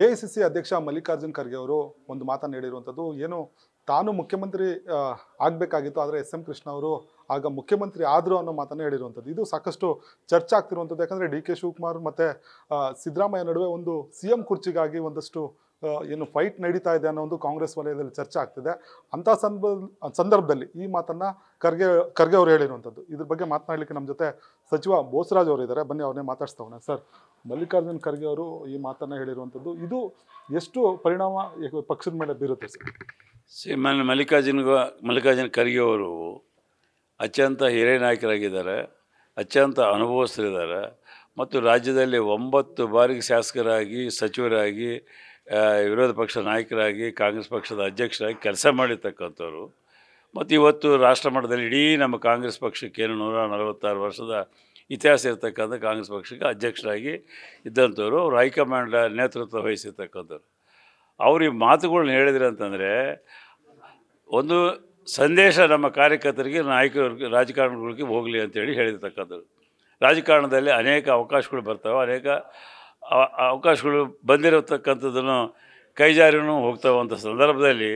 AICC ಅಧ್ಯಕ್ಷ ಮಲ್ಲಿಕಾರ್ಜುನ್ ಖರ್ಗೆ ಅವರು ಒಂದು ಮಾತನ್ನು ಹೇಳಿರುವಂಥದ್ದು ಏನು ತಾನು ಮುಖ್ಯಮಂತ್ರಿ ಆಗಬೇಕಾಗಿತ್ತು, ಆದರೆ ಎಸ್ ಎಂ ಕೃಷ್ಣ ಅವರು ಆಗ ಮುಖ್ಯಮಂತ್ರಿ ಆದರು ಅನ್ನೋ ಮಾತನ್ನು ಹೇಳಿರುವಂಥದ್ದು. ಇದು ಸಾಕಷ್ಟು ಚರ್ಚೆ ಆಗ್ತಿರುವಂಥದ್ದು. ಯಾಕಂದರೆ ಡಿ ಕೆ ಶಿವಕುಮಾರ್ ಮತ್ತು ಸಿದ್ದರಾಮಯ್ಯ ನಡುವೆ ಒಂದು ಸಿ ಎಂ ಕುರ್ಚಿಗಾಗಿ ಒಂದಷ್ಟು ಏನು ಫೈಟ್ ನಡೀತಾ ಇದೆ ಅನ್ನೋ ಒಂದು ಕಾಂಗ್ರೆಸ್ ವಲಯದಲ್ಲಿ ಚರ್ಚೆ ಆಗ್ತಿದೆ. ಅಂಥ ಸಂದರ್ಭದಲ್ಲಿ ಈ ಮಾತನ್ನು ಖರ್ಗೆ ಅವರು ಹೇಳಿರುವಂಥದ್ದು. ಇದ್ರ ಬಗ್ಗೆ ಮಾತನಾಡಲಿಕ್ಕೆ ನಮ್ಮ ಜೊತೆ ಸಚಿವ ಬೋಸರಾಜ್ ಅವರು ಇದ್ದಾರೆ. ಬನ್ನಿ ಅವ್ರನ್ನೇ ಮಾತಾಡ್ಸ್ತಾವಣ. ಸರ್, ಮಲ್ಲಿಕಾರ್ಜುನ್ ಖರ್ಗೆ ಅವರು ಈ ಮಾತನ್ನು ಹೇಳಿರುವಂಥದ್ದು, ಇದು ಎಷ್ಟು ಪರಿಣಾಮ ಪಕ್ಷದ ಮೇಲೆ ಬೀರುತ್ತೆ ಸರ್? ಶ್ರೀಮಾನ್ ಮಲ್ಲಿಕಾರ್ಜುನ ಖರ್ಗೆ ಅವರು ಅತ್ಯಂತ ಹಿರಿಯ ನಾಯಕರಾಗಿದ್ದಾರೆ, ಅತ್ಯಂತ ಅನುಭವಸ್ಥರಿದ್ದಾರೆ ಮತ್ತು ರಾಜ್ಯದಲ್ಲಿ 9 ಬಾರಿಗೆ ಶಾಸಕರಾಗಿ, ಸಚಿವರಾಗಿ, ವಿರೋಧ ಪಕ್ಷ ನಾಯಕರಾಗಿ, ಕಾಂಗ್ರೆಸ್ ಪಕ್ಷದ ಅಧ್ಯಕ್ಷರಾಗಿ ಕೆಲಸ ಮಾಡಿರ್ತಕ್ಕಂಥವ್ರು. ಮತ್ತು ಇವತ್ತು ರಾಷ್ಟ್ರ ಮಟ್ಟದಲ್ಲಿ ಇಡೀ ನಮ್ಮ ಕಾಂಗ್ರೆಸ್ ಪಕ್ಷಕ್ಕೆ 146 ವರ್ಷದ ಇತಿಹಾಸ ಇರತಕ್ಕಂಥ ಕಾಂಗ್ರೆಸ್ ಪಕ್ಷಕ್ಕೆ ಅಧ್ಯಕ್ಷರಾಗಿ ಇದ್ದಂಥವ್ರು. ಅವರು ಹೈಕಮಾಂಡ್ ನೇತೃತ್ವ ವಹಿಸಿರ್ತಕ್ಕಂಥವ್ರು. ಅವ್ರು ಈ ಮಾತುಗಳನ್ನ ಹೇಳಿದ್ರು ಅಂತಂದರೆ ಒಂದು ಸಂದೇಶ ನಮ್ಮ ಕಾರ್ಯಕರ್ತರಿಗೆ, ನಾಯಕರಿಗೆ, ರಾಜಕಾರಣಿಗಳಿಗೆ ಹೋಗಲಿ ಅಂತೇಳಿ ಹೇಳಿರ್ತಕ್ಕಂಥದ್ದು. ರಾಜಕಾರಣದಲ್ಲಿ ಅನೇಕ ಅವಕಾಶಗಳು ಬರ್ತಾವೆ, ಅನೇಕ ಅವಕಾಶಗಳು ಬಂದಿರತಕ್ಕಂಥದ್ದನ್ನು ಕೈಜಾರಿನೂ ಹೋಗ್ತಾವಂಥ ಸಂದರ್ಭದಲ್ಲಿ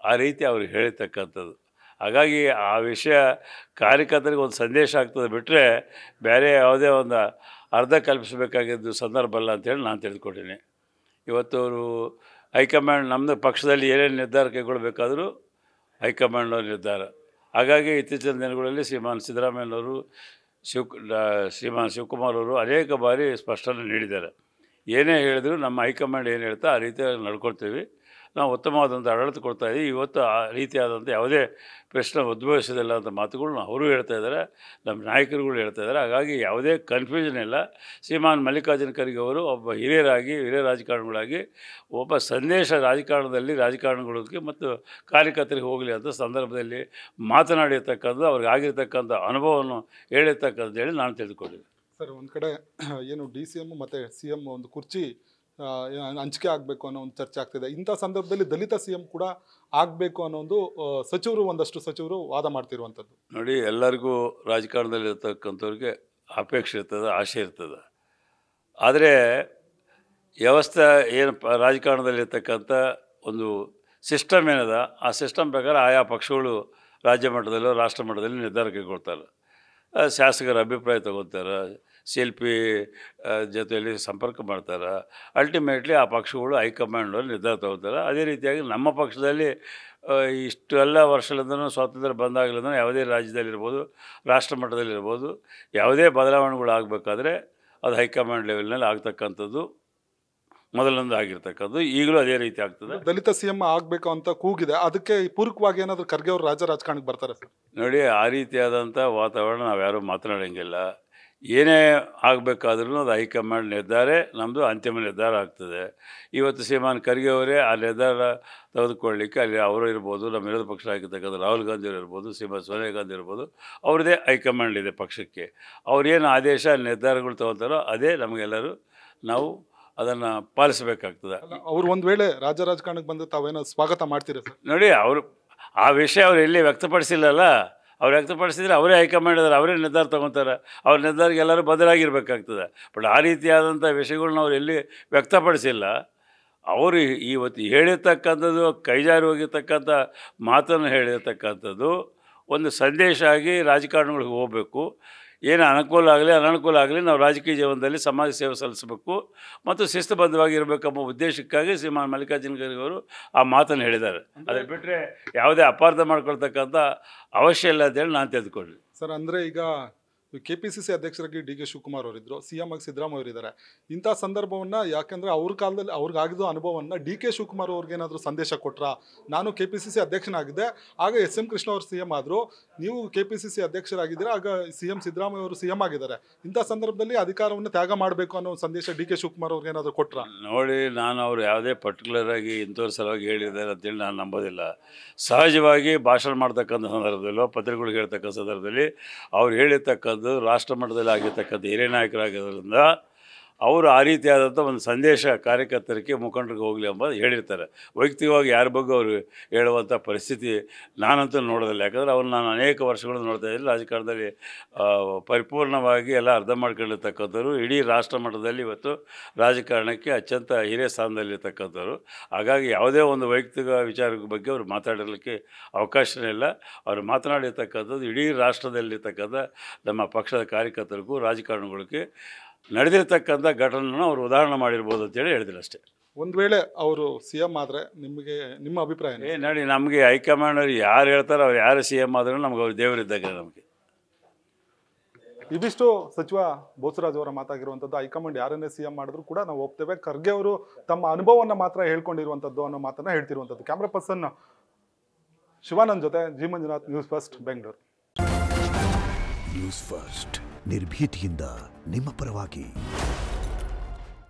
ಆ ರೀತಿ ಅವರು ಹೇಳಿರ್ತಕ್ಕಂಥದ್ದು. ಹಾಗಾಗಿ ಆ ವಿಷಯ ಕಾರ್ಯಕರ್ತರಿಗೆ ಒಂದು ಸಂದೇಶ ಆಗ್ತದೆ ಬಿಟ್ಟರೆ ಬೇರೆ ಯಾವುದೇ ಒಂದು ಅರ್ಧ ಕಲ್ಪಿಸಬೇಕಾಗಿದ್ದು ಸಂದರ್ಭ ಅಲ್ಲ ಅಂತೇಳಿ ನಾನು ತಿಳಿದುಕೊಟ್ಟಿನಿ. ಇವತ್ತು ಅವರು ಹೈಕಮಾಂಡ್ ನಮ್ಮದು ಪಕ್ಷದಲ್ಲಿ ಏನೇನು ನಿರ್ಧಾರ ಕೈಗೊಳ್ಳಬೇಕಾದರೂ ಹೈಕಮಾಂಡ್ನವ್ರ ನಿರ್ಧಾರ. ಹಾಗಾಗಿ ಇತ್ತೀಚಿನ ದಿನಗಳಲ್ಲಿ ಶ್ರೀಮಾನ್ ಸಿದ್ದರಾಮಯ್ಯನವರು, ಶ್ರೀಮಾನ್ ಶಿವಕುಮಾರ್ ಅವರು ಅನೇಕ ಬಾರಿ ಸ್ಪಷ್ಟನೆ ನೀಡಿದ್ದಾರೆ. ಏನೇ ಹೇಳಿದ್ರು ನಮ್ಮ ಹೈಕಮಾಂಡ್ ಏನು ಹೇಳ್ತಾ ಆ ರೀತಿಯಾಗಿ ನಡ್ಕೊಳ್ತೀವಿ, ನಾವು ಉತ್ತಮವಾದಂಥ ಆಡಳಿತ ಕೊಡ್ತಾಯಿದ್ದೀವಿ. ಇವತ್ತು ಆ ರೀತಿಯಾದಂಥ ಯಾವುದೇ ಪ್ರಶ್ನೆ ಉದ್ಭವಿಸೋದಿಲ್ಲ ಅಂತ ಮಾತುಗಳನ್ನ ಅವರು ಹೇಳ್ತಾ ಇದ್ದಾರೆ, ನಮ್ಮ ನಾಯಕರುಗಳು ಹೇಳ್ತಾ ಇದ್ದಾರೆ. ಹಾಗಾಗಿ ಯಾವುದೇ ಕನ್ಫ್ಯೂಷನ್ ಇಲ್ಲ. ಶ್ರೀಮಾನ್ ಮಲ್ಲಿಕಾರ್ಜುನ ಖರ್ಗೆ ಅವರು ಒಬ್ಬ ಹಿರಿಯ ರಾಜಕಾರಣಿಗಳಾಗಿ ಒಬ್ಬ ಸಂದೇಶ ರಾಜಕಾರಣಗಳಿಗೆ ಮತ್ತು ಕಾರ್ಯಕರ್ತರಿಗೆ ಹೋಗಲಿ ಅಂತ ಸಂದರ್ಭದಲ್ಲಿ ಮಾತನಾಡಿರ್ತಕ್ಕಂಥದ್ದು, ಅವ್ರಿಗೆ ಆಗಿರ್ತಕ್ಕಂಥ ಅನುಭವವನ್ನು ಹೇಳಿರ್ತಕ್ಕಂಥ ಹೇಳಿ ನಾನು ತಿಳಿದುಕೊಂಡಿದ್ದೆ. ಸರ್, ಒಂದು ಕಡೆ ಏನು ಡಿ ಸಿ ಎಮ್ ಮತ್ತು ಸಿ ಎಮ್ ಒಂದು ಕುರ್ಚಿ ಹಂಚಿಕೆ ಆಗಬೇಕು ಅನ್ನೋ ಒಂದು ಚರ್ಚೆ ಆಗ್ತಿದೆ. ಇಂಥ ಸಂದರ್ಭದಲ್ಲಿ ದಲಿತ ಸಿ ಎಂ ಕೂಡ ಆಗಬೇಕು ಅನ್ನೋ ಒಂದು ಒಂದಷ್ಟು ಸಚಿವರು ವಾದ ಮಾಡ್ತಿರುವಂಥದ್ದು. ನೋಡಿ, ಎಲ್ಲರಿಗೂ ರಾಜಕಾರಣದಲ್ಲಿ ಇರ್ತಕ್ಕಂಥವ್ರಿಗೆ ಅಪೇಕ್ಷೆ ಇರ್ತದೆ, ಆಸೆ ಇರ್ತದೆ. ಆದರೆ ವ್ಯವಸ್ಥೆ ಏನು ರಾಜಕಾರಣದಲ್ಲಿರ್ತಕ್ಕಂಥ ಒಂದು ಸಿಸ್ಟಮ್ ಏನದ, ಆ ಸಿಸ್ಟಮ್ ಪ್ರಕಾರ ಆಯಾ ಪಕ್ಷಗಳು ರಾಜ್ಯ ಮಟ್ಟದಲ್ಲೋ ರಾಷ್ಟ್ರ ಮಟ್ಟದಲ್ಲಿ ನಿರ್ಧಾರ ಕೈಗೊಳ್ತಾರೆ. ಶಾಸಕರ ಅಭಿಪ್ರಾಯ ತಗೋತಾರೆ, ಶಿಲ್ಪಿ ಜೊತೆಯಲ್ಲಿ ಸಂಪರ್ಕ ಮಾಡ್ತಾರೆ. ಅಲ್ಟಿಮೇಟ್ಲಿ ಆ ಪಕ್ಷಗಳು ಹೈಕಮಾಂಡಲ್ಲಿ ನಿರ್ಧಾರ ತಗೋತಾರೆ. ಅದೇ ರೀತಿಯಾಗಿ ನಮ್ಮ ಪಕ್ಷದಲ್ಲಿ ಇಷ್ಟೆಲ್ಲ ವರ್ಷಗಳಿಂದನೂ ಸ್ವಾತಂತ್ರ್ಯ ಬಂದಾಗಲಿಂದ ಯಾವುದೇ ರಾಜ್ಯದಲ್ಲಿರ್ಬೋದು, ರಾಷ್ಟ್ರ ಮಟ್ಟದಲ್ಲಿರ್ಬೋದು, ಯಾವುದೇ ಬದಲಾವಣೆಗಳು ಆಗಬೇಕಾದ್ರೆ ಅದು ಹೈಕಮಾಂಡ್ ಲೆವೆಲ್ನಲ್ಲಿ ಆಗ್ತಕ್ಕಂಥದ್ದು ಮೊದಲೊಂದು ಆಗಿರ್ತಕ್ಕಂಥದ್ದು. ಈಗಲೂ ಅದೇ ರೀತಿ ಆಗ್ತದೆ. ದಲಿತ ಸಿ ಎಂ ಆಗಬೇಕು ಅಂತ ಕೂಗಿದೆ, ಅದಕ್ಕೆ ಪೂರಕವಾಗಿ ಏನಾದರೂ ಖರ್ಗೆ ಅವರು ರಾಜಕಾರಣಕ್ಕೆ ಬರ್ತಾರೆ ಸರ್? ನೋಡಿ, ಆ ರೀತಿಯಾದಂಥ ವಾತಾವರಣ ನಾವು ಯಾರೂ ಮಾತನಾಡೋಂಗಿಲ್ಲ. ಏನೇ ಆಗಬೇಕಾದ್ರೂ ಅದು ಹೈಕಮಾಂಡ್ ನಿರ್ಧಾರ, ನಮ್ಮದು ಅಂತಿಮ ನಿರ್ಧಾರ ಆಗ್ತದೆ. ಇವತ್ತು ಶ್ರೀಮಾನ್ ಖರ್ಗೆ ಅವರೇ ಆ ನಿರ್ಧಾರ ತೆಗೆದುಕೊಳ್ಳಲಿಕ್ಕೆ ಅಲ್ಲಿ ಅವರು ಇರ್ಬೋದು, ನಮ್ಮ ವಿರೋಧ ಪಕ್ಷ ಆಗಿರ್ತಕ್ಕಂಥ ರಾಹುಲ್ ಗಾಂಧಿ ಅವರು ಇರ್ಬೋದು, ಶ್ರೀಮತಿ ಸೋನಿಯಾ ಗಾಂಧಿ ಇರ್ಬೋದು, ಅವ್ರದ್ದೇ ಹೈಕಮಾಂಡ್ ಇದೆ ಪಕ್ಷಕ್ಕೆ. ಅವ್ರೇನು ಆದೇಶ ನಿರ್ಧಾರಗಳು ತಗೋತಾರೋ ಅದೇ ನಮಗೆಲ್ಲರೂ ನಾವು ಅದನ್ನು ಪಾಲಿಸಬೇಕಾಗ್ತದೆ. ಅವ್ರು ಒಂದು ವೇಳೆ ರಾಜಕಾರಣಕ್ಕೆ ಬಂದು ತಾವೇನೋ ಸ್ವಾಗತ ಮಾಡ್ತೀರಾ ಸರ್? ನೋಡಿ, ಅವರು ಆ ವಿಷಯ ಅವ್ರು ಎಲ್ಲಿ ವ್ಯಕ್ತಪಡಿಸಿಲ್ಲಲ್ಲ. ಅವ್ರು ವ್ಯಕ್ತಪಡಿಸಿದರೆ ಅವರೇ ಹೈಕಮಾಂಡ್ ಇದ್ದಾರೆ, ಅವರೇ ನಿರ್ಧಾರ ತೊಗೊತಾರೆ. ಅವ್ರ ನಿರ್ಧಾರಕ್ಕೆ ಎಲ್ಲರೂ ಬದಲಾಗಿರ್ಬೇಕಾಗ್ತದೆ. ಬಟ್ ಆ ರೀತಿಯಾದಂಥ ವಿಷಯಗಳ್ನ ಅವ್ರು ಎಲ್ಲಿ ವ್ಯಕ್ತಪಡಿಸಿಲ್ಲ. ಅವರು ಇವತ್ತು ಹೇಳಿರ್ತಕ್ಕಂಥದ್ದು, ಕೈಜಾರಿ ಹೋಗಿರ್ತಕ್ಕಂಥ ಮಾತನ್ನು ಹೇಳಿರ್ತಕ್ಕಂಥದ್ದು ಒಂದು ಸಂದೇಶ ಆಗಿ ರಾಜಕಾರಣಿಗಳಿಗೆ ಹೋಗಬೇಕು. ಏನು ಅನುಕೂಲ ಆಗಲಿ ಅನನುಕೂಲ ಆಗಲಿ ನಾವು ರಾಜಕೀಯ ಜೀವನದಲ್ಲಿ ಸಮಾಜ ಸೇವೆ ಸಲ್ಲಿಸಬೇಕು ಮತ್ತು ಶಿಸ್ತುಬದ್ಧವಾಗಿ ಇರಬೇಕೆಂಬ ಉದ್ದೇಶಕ್ಕಾಗಿ ಶ್ರೀಮಾನ್ ಮಲ್ಲಿಕಾರ್ಜುನ ಖರ್ಗೆ ಅವರು ಆ ಮಾತನ್ನು ಹೇಳಿದ್ದಾರೆ. ಅದನ್ನು ಬಿಟ್ಟರೆ ಯಾವುದೇ ಅಪಾರ್ಥ ಮಾಡ್ಕೊಳ್ತಕ್ಕಂಥ ಅವಶ್ಯ ಇಲ್ಲ ಅಂತೇಳಿ ನಾನು ತಿಳಿದುಕೊಂಡೆ ಸರ್. ಅಂದರೆ ಈಗ KPCC ಅಧ್ಯಕ್ಷರಾಗಿ ಡಿ ಕೆ ಶಿವಕುಮಾರ್ ಅವರಿದ್ದರು, ಸಿ ಎಂ ಆಗಿ ಸಿದ್ದರಾಮಯ್ಯ ಅವರಿದ್ದಾರೆ. ಇಂಥ ಸಂದರ್ಭವನ್ನು ಯಾಕೆಂದರೆ ಅವ್ರ ಕಾಲದಲ್ಲಿ ಅವ್ರಿಗಾಗಿದ್ದು ಅನುಭವವನ್ನು ಡಿ ಕೆ ಶಿವಕುಮಾರ್ ಅವ್ರಿಗೇನಾದರೂ ಸಂದೇಶ ಕೊಟ್ರಾ? ನಾನು KPCC ಅಧ್ಯಕ್ಷನಾಗಿದ್ದೆ, ಆಗ ಎಸ್ ಎಂ ಕೃಷ್ಣ ಅವರು ಸಿ ಎಂ ಆದರು, ನೀವು KPCC ಅಧ್ಯಕ್ಷರಾಗಿದ್ದೀರಾ, ಆಗ ಸಿ ಎಂ ಸಿದ್ದರಾಮಯ್ಯ ಅವರು ಸಿ ಎಂ ಆಗಿದ್ದಾರೆ. ಇಂಥ ಸಂದರ್ಭದಲ್ಲಿ ಅಧಿಕಾರವನ್ನು ತ್ಯಾಗ ಮಾಡಬೇಕು ಅನ್ನೋ ಸಂದೇಶ ಡಿ ಕೆ ಶಿವಕುಮಾರ್ ಅವ್ರಿಗೇನಾದರೂ ಕೊಟ್ರಾ? ನೋಡಿ, ನಾನು ಅವರು ಯಾವುದೇ ಪರ್ಟಿಕ್ಯುಲರಾಗಿ ಇಂಥವ್ರ ಸಲುವಾಗಿ ಹೇಳಿದ್ದಾರೆ ಅಂತೇಳಿ ನಾನು ನಂಬೋದಿಲ್ಲ. ಸಹಜವಾಗಿ ಭಾಷಣ ಮಾಡ್ತಕ್ಕಂಥ ಸಂದರ್ಭದಲ್ಲೋ ಪತ್ರಿಕೆಗಳಿಗೆ ಹೇಳ್ತಕ್ಕಂಥ ಸಂದರ್ಭದಲ್ಲಿ ಅವ್ರು ಹೇಳಿರ್ತಕ್ಕಂಥ ರಾಷ್ಟ್ರ ಮಟ್ಟದಲ್ಲಿ ಆಗಿರ್ತಕ್ಕಂಥ ಹಿರಿಯ ನಾಯಕರಾಗಿರೋದ್ರಿಂದ ಅವರು ಆ ರೀತಿಯಾದಂಥ ಒಂದು ಸಂದೇಶ ಕಾರ್ಯಕರ್ತರಿಗೆ ಮುಖಂಡರಿಗೆ ಹೋಗಲಿ ಎಂಬುದು ಹೇಳಿರ್ತಾರೆ. ವೈಯಕ್ತಿಕವಾಗಿ ಯಾರ ಬಗ್ಗೆ ಅವರು ಹೇಳುವಂಥ ಪರಿಸ್ಥಿತಿ ನಾನಂತೂ ನೋಡೋದಿಲ್ಲ. ಯಾಕಂದರೆ ಅವ್ರು ನಾನು ಅನೇಕ ವರ್ಷಗಳು ನೋಡ್ತಾ ಇದ್ದೀನಿ. ರಾಜಕಾರಣದಲ್ಲಿ ಪರಿಪೂರ್ಣವಾಗಿ ಎಲ್ಲ ಅರ್ಥ ಮಾಡ್ಕೊಂಡಿರ್ತಕ್ಕಂಥವ್ರು, ಇಡೀ ರಾಷ್ಟ್ರ ಮಟ್ಟದಲ್ಲಿ ಇವತ್ತು ರಾಜಕಾರಣಕ್ಕೆ ಅತ್ಯಂತ ಹಿರಿಯ ಸ್ಥಾನದಲ್ಲಿರ್ತಕ್ಕಂಥವ್ರು. ಹಾಗಾಗಿ ಯಾವುದೇ ಒಂದು ವೈಯಕ್ತಿಕ ವಿಚಾರದ ಬಗ್ಗೆ ಅವರು ಮಾತಾಡಲಿಕ್ಕೆ ಅವಕಾಶವೇ ಇಲ್ಲ. ಅವರು ಮಾತನಾಡಿರ್ತಕ್ಕಂಥದ್ದು ಇಡೀ ರಾಷ್ಟ್ರದಲ್ಲಿರ್ತಕ್ಕಂಥ ನಮ್ಮ ಪಕ್ಷದ ಕಾರ್ಯಕರ್ತರಿಗೂ ರಾಜಕಾರಣಿಗಳಿಗೆ ನಡೆದಿರ್ತಕ್ಕಂಥ ಘಟನೆಯನ್ನು ಅವರು ಉದಾಹರಣೆ ಮಾಡಿರ್ಬೋದು ಅಂತೇಳಿ ಹೇಳಿದ್ರು ಅಷ್ಟೇ. ಒಂದು ವೇಳೆ ಅವರು CM ಆದರೆ ನಿಮಗೆ ನಿಮ್ಮ ಅಭಿಪ್ರಾಯ ಏನು? ನೋಡಿ, ನಮಗೆ ಹೈಕಮಾಂಡವ್ರು ಯಾರು ಹೇಳ್ತಾರೋ ಅವ್ರು ಯಾರು CM ಆದ್ರೂ ನಮ್ಗೆ ಅವ್ರು ದೇವರಿದ್ದಾಗ. ನಮಗೆ ಇವಿಷ್ಟು ಸಚಿವ ಬೋಸರಾಜ್ ಅವರ ಮಾತಾಗಿರುವಂಥದ್ದು. ಹೈಕಮಾಂಡ್ ಯಾರನ್ನೇ CM ಮಾಡಿದ್ರು ಕೂಡ ನಾವು ಒಪ್ತೇವೆ. ಖರ್ಗೆ ಅವರು ತಮ್ಮ ಅನುಭವವನ್ನು ಮಾತ್ರ ಹೇಳ್ಕೊಂಡಿರುವಂಥದ್ದು ಅನ್ನೋ ಮಾತನ್ನ ಹೇಳ್ತಿರುವಂಥದ್ದು. ಕ್ಯಾಮ್ರಾ ಪರ್ಸನ್ ಶಿವಾನಂದ್ ಜೊತೆ G Manjunath, news first, Bengaluru. News first ನಿರ್ಭೀತಿಯಿಂದ ನಿಮ್ಮ ಪರವಾಗಿ.